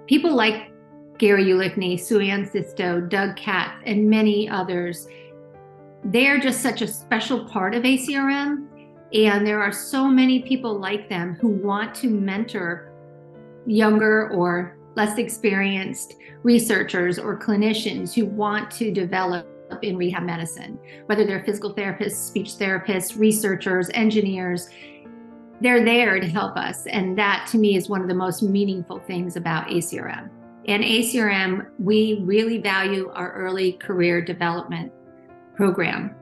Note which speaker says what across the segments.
Speaker 1: people like Gary Ulickney, Sue-Ann Sisto, Doug Katz, and many others, they're just such a special part of ACRM. And there are so many people like them who want to mentor younger or less experienced researchers or clinicians who want to develop in rehab medicine, whether they're physical therapists, speech therapists, researchers, engineers. They're there to help us. And that to me is one of the most meaningful things about ACRM. And ACRM, we really value our early career development program.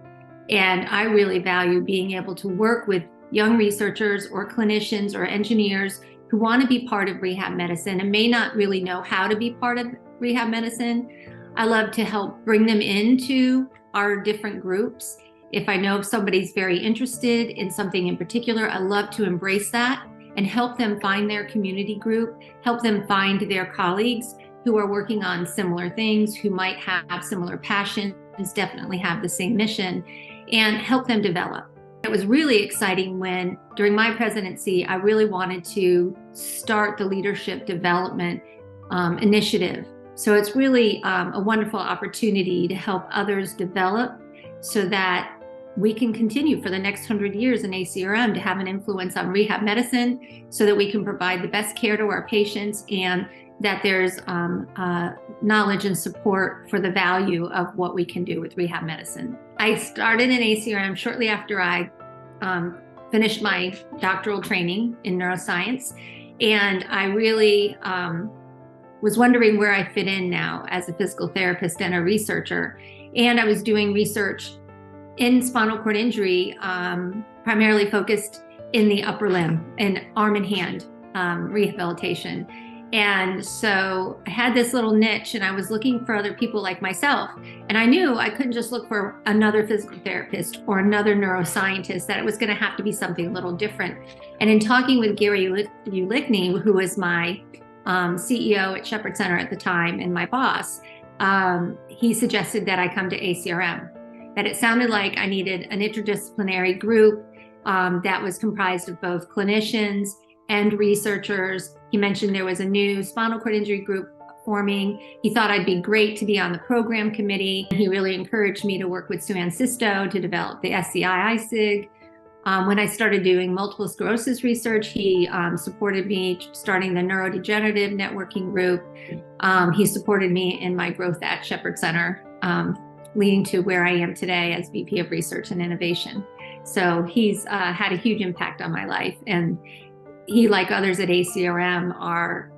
Speaker 1: And I really value being able to work with young researchers or clinicians or engineers who want to be part of rehab medicine and may not really know how to be part of rehab medicine. I love to help bring them into our different groups. If I know somebody's very interested in something in particular, I love to embrace that and help them find their community group, help them find their colleagues who are working on similar things, who might have similar passions, definitely have the same mission, and help them develop. It was really exciting when, during my presidency, I really wanted to start the leadership development initiative. So it's really a wonderful opportunity to help others develop so that we can continue for the next 100 years in ACRM to have an influence on rehab medicine so that we can provide the best care to our patients and that there's knowledge and support for the value of what we can do with rehab medicine. I started in ACRM shortly after I finished my doctoral training in neuroscience, and I really was wondering where I fit in now as a physical therapist and a researcher. And I was doing research in spinal cord injury, primarily focused in the upper limb and arm and hand rehabilitation. And so I had this little niche and I was looking for other people like myself. And I knew I couldn't just look for another physical therapist or another neuroscientist, that it was going to have to be something a little different. And in talking with Gary Ulickney, who was my CEO at Shepherd Center at the time and my boss, he suggested that I come to ACRM, that it sounded like I needed an interdisciplinary group that was comprised of both clinicians and researchers. He mentioned there was a new spinal cord injury group forming. He thought I'd be great to be on the program committee. He really encouraged me to work with Sue-Ann Sisto to develop the SCI-ISIG. When I started doing multiple sclerosis research, he supported me starting the neurodegenerative networking group. He supported me in my growth at Shepherd Center, leading to where I am today as VP of Research and Innovation. So he's had a huge impact on my life. And he, like others at ACRM, are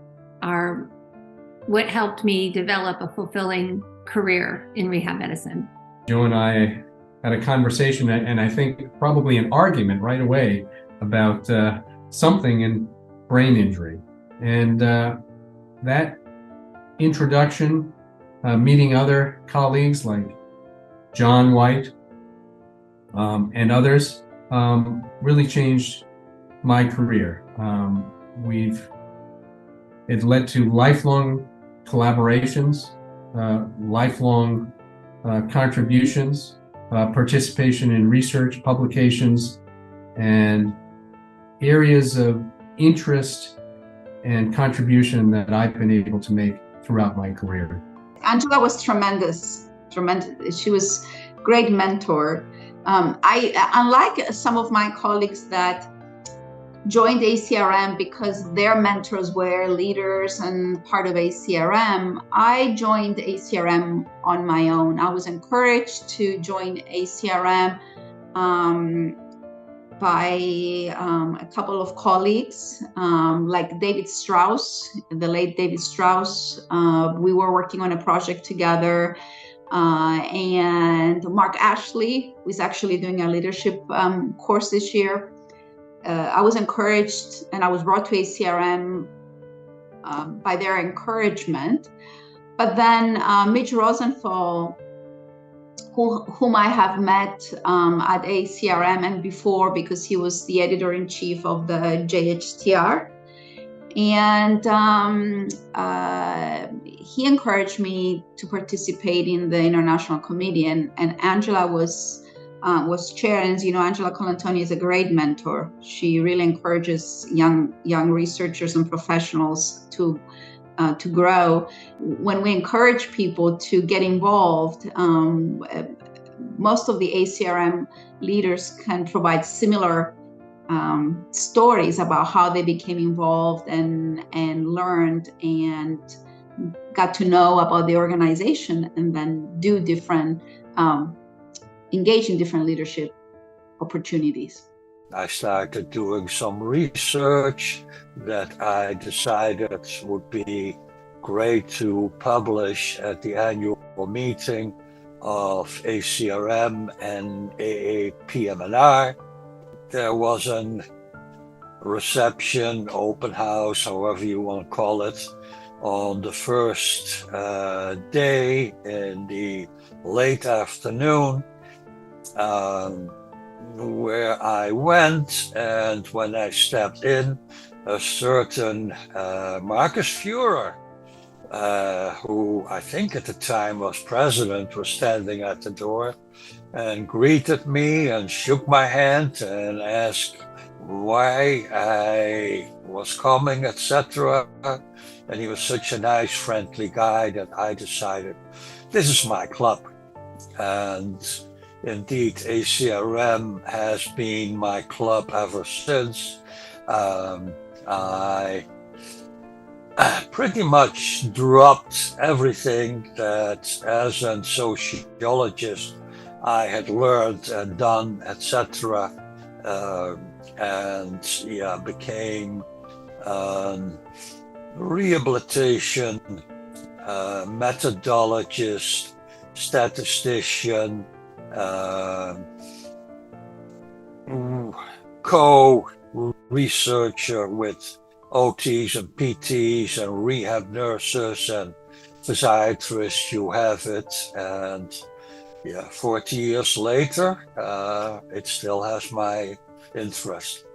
Speaker 1: what helped me develop a fulfilling career in rehab medicine.
Speaker 2: Joe and I had a conversation, and I think probably an argument right away about something in brain injury. And that introduction, meeting other colleagues like John White and others, really changed my career. It led to lifelong collaborations, lifelong contributions, participation in research, publications, and areas of interest and contribution that I've been able to make throughout my career.
Speaker 3: Angela was tremendous. She was a great mentor. Unlike some of my colleagues that joined ACRM because their mentors were leaders and part of ACRM, I joined ACRM on my own. I was encouraged to join ACRM by a couple of colleagues, like David Strauss, the late David Strauss. We were working on a project together. And Mark Ashley, who is actually doing a leadership course this year. I was encouraged and I was brought to ACRM by their encouragement. But then Mitch Rosenthal, whom I have met at ACRM and before, because he was the editor-in-chief of the JHTR. And he encouraged me to participate in the International Committee, and Angela was chair. And as you know, Angela Colantoni is a great mentor. She really encourages young researchers and professionals to to grow. When we encourage people to get involved, most of the ACRM leaders can provide similar stories about how they became involved and learned and got to know about the organization, and then do different, engage in different leadership opportunities.
Speaker 4: I started doing some research that I decided would be great to publish at the annual meeting of ACRM and AAPMNR. There was a reception, open house, however you want to call it, on the first day in the late afternoon, where I went, and when I stepped in, a certain Marcus Führer, who I think at the time was president, was standing at the door and greeted me and shook my hand and asked why I was coming, etc. And he was such a nice, friendly guy that I decided, this is my club. And indeed, ACRM has been my club ever since. I pretty much dropped everything that as a sociologist I had learned and done, etc. And became a rehabilitation methodologist, statistician, co-researcher with OTs and PTs and rehab nurses and physiatrists, you have it. And 40 years later, it still has my interest.